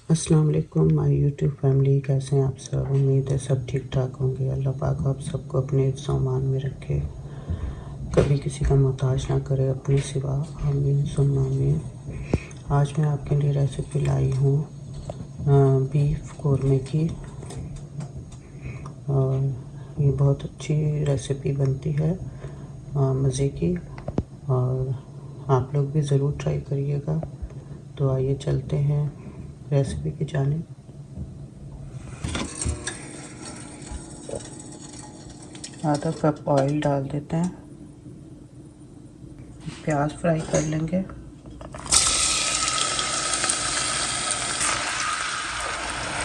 अस्सलाम वालेकुम my YouTube family, कैसे हैं आप सब। उम्मीद है सब ठीक ठाक होंगे। अल्लाह पाक आप सबको अपने हिफ्ज़ अमान में रखे, कभी किसी का मोहताज ना करे अपने सिवा। आमीन सुम्मा आमीन। आज मैं आपके लिए रेसिपी लाई हूँ बीफ कौरमे की, और ये बहुत अच्छी रेसिपी बनती है, मज़े की, और आप लोग भी ज़रूर ट्राई करिएगा। तो आइए चलते हैं रेसिपी की जानिब। आधा कप ऑयल डाल देते हैं। प्याज फ्राई कर लेंगे।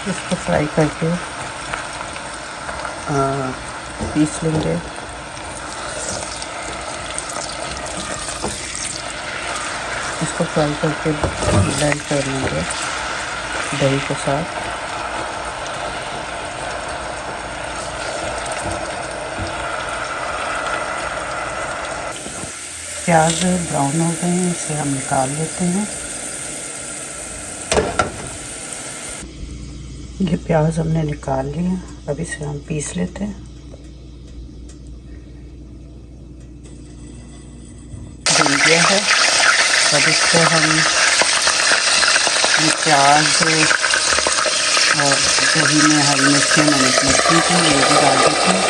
इसको फ्राई करके पीस लेंगे। इसको फ्राई करके ब्लेंड कर लेंगे दही के साथ। प्याज ब्राउन हो गए हैं, इसे हम निकाल लेते हैं। ये प्याज हमने निकाल लिया, अब इसे हम पीस लेते हैं। भून गया है, अब इसको हम प्याज और दही में हरी मिर्चें मैंने पीसी थी, ये भी डाल देते हैं।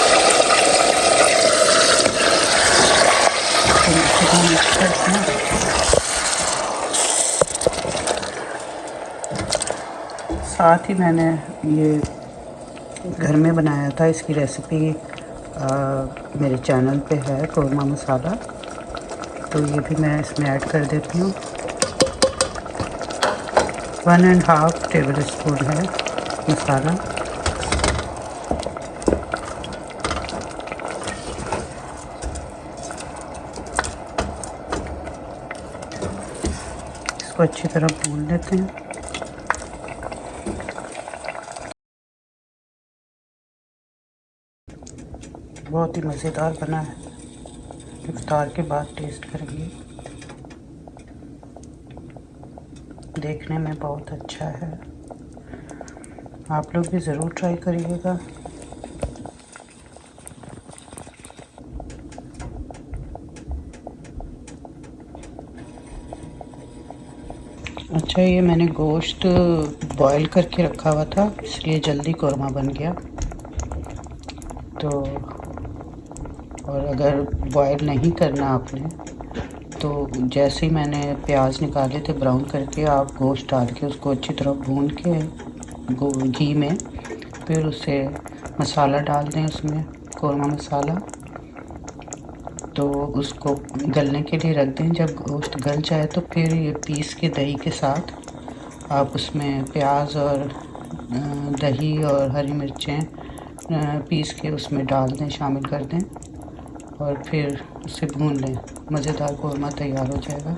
तो मिक्स करते हैं। साथ ही मैंने ये घर में बनाया था, इसकी रेसिपी मेरे चैनल पे है, कौरमा मसाला। तो ये भी मैं इसमें ऐड कर देती हूँ। 1.5 टेबल स्पून है मसाला। इसको अच्छी तरह भून लेते हैं। बहुत ही मज़ेदार बना है, इफ्तार के बाद टेस्ट करेंगे। देखने में बहुत अच्छा है, आप लोग भी ज़रूर ट्राई करिएगा। अच्छा, ये मैंने गोश्त बॉईल करके रखा हुआ था, इसलिए जल्दी कौरमा बन गया। तो और अगर बॉईल नहीं करना आपने, तो जैसे ही मैंने प्याज निकाले थे ब्राउन करके, आप गोश्त डाल के उसको अच्छी तरह भून के घी में, फिर उसे मसाला डाल दें, उसमें कौरमा मसाला। तो उसको गलने के लिए रख दें। जब गोश्त गल जाए तो फिर ये पीस के दही के साथ आप उसमें प्याज और दही और हरी मिर्चें पीस के उसमें डाल दें, शामिल कर दें, और फिर उसे भून लें। मज़ेदार कौरमा तैयार हो जाएगा।